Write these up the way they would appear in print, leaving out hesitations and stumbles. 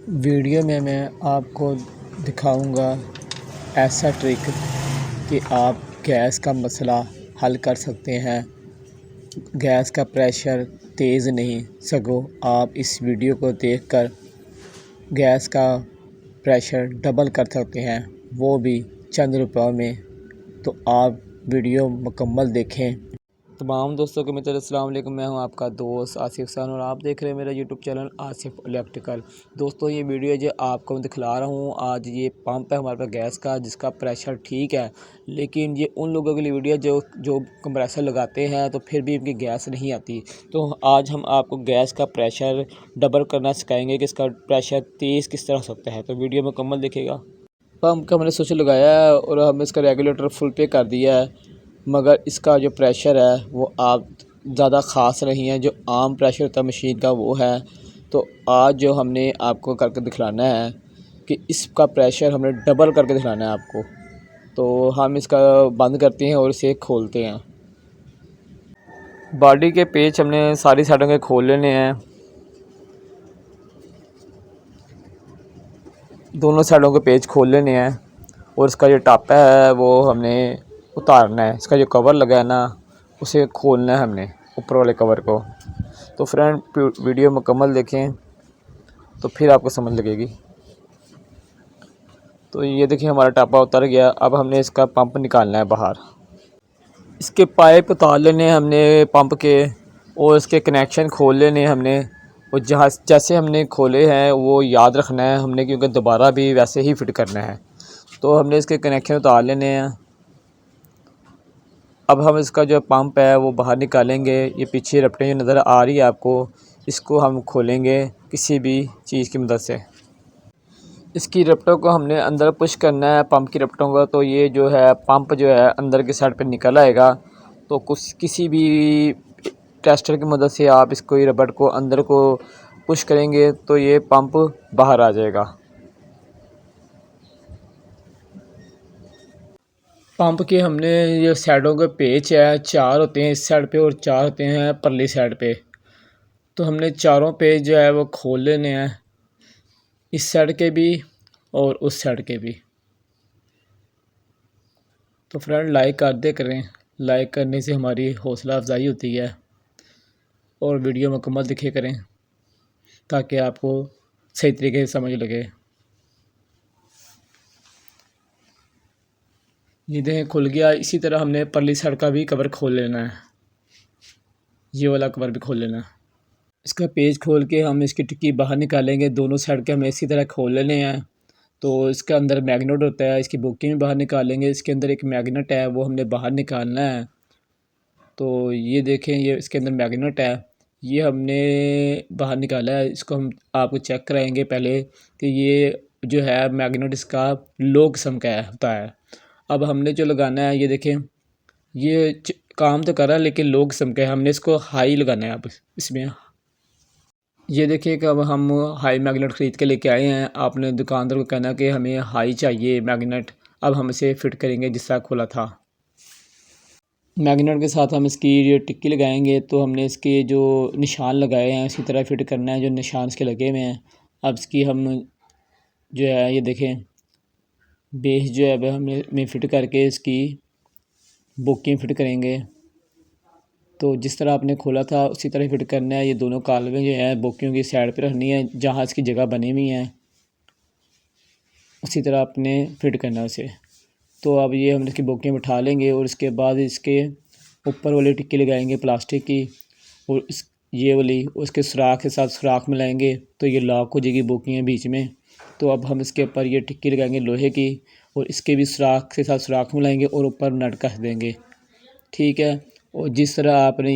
Video में मैं आपको दिखाऊंगा ऐसा ट्रिक कि आप गैस का मसला हल कर सकते हैं। गैस का प्रेशर तेज़ नहीं, सगों आप इस वीडियो को देखकर गैस का प्रेशर डबल कर सकते हैं, वो भी चंद रुपयों में। तो आप वीडियो मुकम्मल देखें। तमाम दोस्तों को मेरी अस्सलाम वालेकुम। मैं हूं आपका दोस्त आसिफ खान और आप देख रहे हैं मेरा यूट्यूब चैनल आसिफ इलेक्ट्रिकल। दोस्तों, ये वीडियो जो आपको मैं दिखला रहा हूं, आज ये पंप है हमारे पास गैस का, जिसका प्रेशर ठीक है, लेकिन ये उन लोगों के लिए वीडियो जो कंप्रेसर लगाते हैं तो फिर भी इनकी गैस नहीं आती। तो आज हम आपको गैस का प्रेशर डबल करना सिखाएँगे कि इसका प्रेशर तेज़ किस तरह हो सकता है। तो वीडियो मुकम्मल देखिएगा। पंप का हमने स्विच लगाया है और हमने इसका रेगुलेटर फुल पे कर दिया है, मगर इसका जो प्रेशर है वो आप ज़्यादा ख़ास नहीं है। जो आम प्रेशर होता है मशीन का वो है। तो आज जो हमने आपको करके दिखलाना है कि इसका प्रेशर हमने डबल करके दिखलाना है आपको। तो हम इसका बंद करते हैं और इसे खोलते हैं। बॉडी के पेच हमने सारी साइडों के खोल लेने हैं। दोनों साइडों के पेच खोल लेने हैं और इसका जो टापा है वो हमने उतारना है। इसका जो कवर लगा है ना, उसे खोलना है हमने, ऊपर वाले कवर को। तो फ्रेंड, वीडियो मुकम्मल देखें तो फिर आपको समझ लगेगी। तो ये देखिए, हमारा टापा उतर गया। अब हमने इसका पंप निकालना है बाहर। इसके पाइप उतार लेने हैं हमने पंप के, और इसके कनेक्शन खोल लेने हैं हमने। और जहाँ जैसे हमने खोले हैं वो याद रखना है हमने, क्योंकि दोबारा भी वैसे ही फिट करना है। तो हमने इसके कनेक्शन उतार लेने हैं। अब हम इसका जो पंप है वो बाहर निकालेंगे। ये पीछे रपटें जो नज़र आ रही है आपको, इसको हम खोलेंगे किसी भी चीज़ की मदद से। इसकी रपटों को हमने अंदर पुश करना है, पंप की रपटों को। तो ये जो है पंप जो है अंदर की साइड पे निकल आएगा। तो कुछ किसी भी टेस्टर की मदद से आप इसको ये रबड़ को अंदर को पुश करेंगे तो ये पंप बाहर आ जाएगा। पंप के हमने ये साइडों के पेच है, 4 होते हैं इस साइड पे और 4 होते हैं परली साइड पे। तो हमने चारों पेज जो है वो खोल लेने हैं, इस साइड के भी और उस साइड के भी। तो फ्रेंड, लाइक कर दे करें, लाइक करने से हमारी हौसला अफजाई होती है। और वीडियो मुकम्मल दिखे करें ताकि आपको सही तरीके से समझ लगे। ये देखें, खुल गया। इसी तरह हमने परली साइड का भी कवर खोल लेना है, ये वाला कवर भी खोल लेना है। इसका पेज खोल के हम इसकी टिक्की बाहर निकालेंगे। दोनों साइड के हमें इसी तरह खोल लेने हैं। तो इसके अंदर मैग्नेट होता है, इसकी बुकिंग भी बाहर निकालेंगे। इसके अंदर एक मैग्नेट है, वो हमने बाहर निकालना है। तो ये देखें, ये इसके अंदर मैग्नेट है, ये हमने बाहर निकाला है। इसको हम आपको चेक कराएंगे पहले कि ये जो है मैग्नेट इसका लो किस्म का होता है। अब हमने जो लगाना है, ये देखें, ये काम तो कर रहा है लेकिन लो किस्म का है। हमने इसको हाई लगाना है। अब इसमें ये देखिए कि अब हम हाई मैग्नेट ख़रीद के लेके आए हैं। आपने दुकानदार को कहना कि हमें हाई चाहिए मैग्नेट। अब हम इसे फ़िट करेंगे जिस तरह खुला था। मैग्नेट के साथ हम इसकी जो टिक्की लगाएंगे, तो हमने इसके जो निशान लगाए हैं इसी तरह फिट करना है, जो निशान इसके लगे हुए हैं। अब इसकी हम जो है ये देखें, बेस जो है वह हमने फिट करके इसकी बुकिंग फिट करेंगे। तो जिस तरह आपने खोला था उसी तरह फिट करना है। ये दोनों कालवें जो हैं बुकियों की साइड पर रखनी है, जहाँ इसकी जगह बनी हुई है उसी तरह आपने फिट करना है उसे। तो अब ये हम इसकी बुकिंग बिठा लेंगे और इसके बाद इसके ऊपर वाली टिक्की लगाएंगे प्लास्टिक की, और ये वाली उसके सुराख के साथ सुराख मिलाएंगे तो ये लॉक हो जाएगी बुकिंग बीच में। तो अब हम इसके ऊपर ये टिक्की लगाएंगे लोहे की, और इसके भी सुराख के साथ सुराख मिलाएंगे और ऊपर नट कस देंगे। ठीक है। और जिस तरह आपने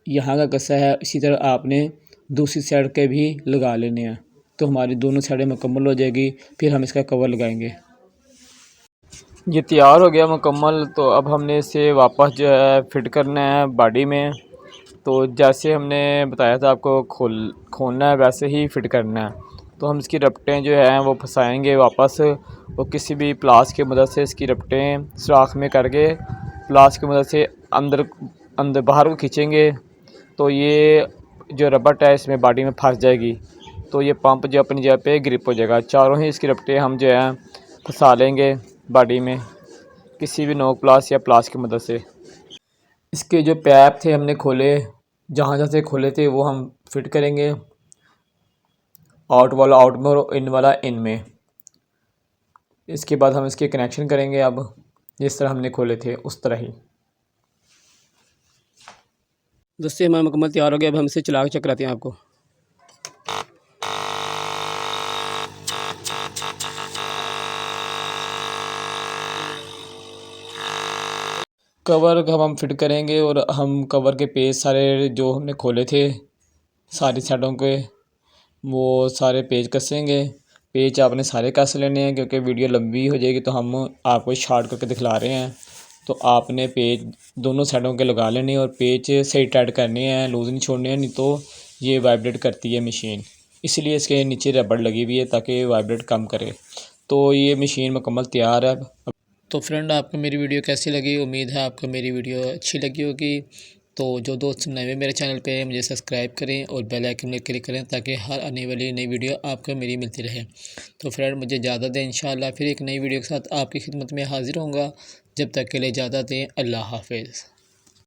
यहाँ का कसा है इसी तरह आपने दूसरी साइड के भी लगा लेने हैं। तो हमारी दोनों साइडें मुकम्मल हो जाएगी। फिर हम इसका कवर लगाएंगे। ये तैयार हो गया मुकम्मल। तो अब हमने इसे वापस जो है फिट करना है बॉडी में। तो जैसे हमने बताया था आपको खोलना है वैसे ही फिट करना है। तो हम इसकी रपटें जो हैं वो फंसाएंगे वापस, और किसी भी प्लास की मदद से इसकी रपटें सुराख में करके प्लास की मदद से अंदर बाहर को खींचेंगे। तो ये जो रबट है इसमें बॉडी में फंस जाएगी। तो ये पंप जो अपनी जगह पे ग्रिप हो जाएगा। चारों ही इसकी रपटे हम जो है फंसा लेंगे बॉडी में किसी भी नोक प्लास या प्लास की मदद से। इसके जो पैप थे हमने खोले, जहाँ जहाँ से खोले थे वो हम फिट करेंगे, आउट वाला आउट में और इन वाला इन में। इसके बाद हम इसके कनेक्शन करेंगे। अब जिस तरह हमने खोले थे उस तरह ही। दोस्तों हमारा मुकम्मल तैयार हो गया। अब हम इसे चला के चेक कराते हैं आपको। कवर अब हम फिट करेंगे और हम कवर के पेज सारे जो हमने खोले थे सारी साइडों के वो सारे पेज कसेंगे। पेज आपने सारे कस लेने हैं क्योंकि वीडियो लंबी हो जाएगी, तो हम आपको शॉर्ट करके दिखला रहे हैं। तो आपने पेज दोनों साइडों के लगा लेने हैं और पेज सही टाइट करने हैं, लूज़ नहीं छोड़ने हैं, नहीं तो ये वाइब्रेट करती है मशीन। इसलिए इसके नीचे रबड़ लगी हुई है ताकि वाइब्रेट कम करे। तो ये मशीन मुकम्मल तैयार है। तो फ्रेंड आपको मेरी वीडियो कैसी लगी? उम्मीद है आपको मेरी वीडियो अच्छी लगी होगी। तो जो दोस्त नए हुए मेरे चैनल पे मुझे सब्सक्राइब करें और बेल आइकन में क्लिक करें ताकि हर आने वाली नई वीडियो आपको मेरी मिलती रहे। तो फ्रेंड मुझे इजाज़त दें, इंशाअल्लाह फिर एक नई वीडियो के साथ आपकी खिदमत में हाज़िर होऊंगा। जब तक के लिए इजाज़त दें, अल्लाह हाफ़िज़।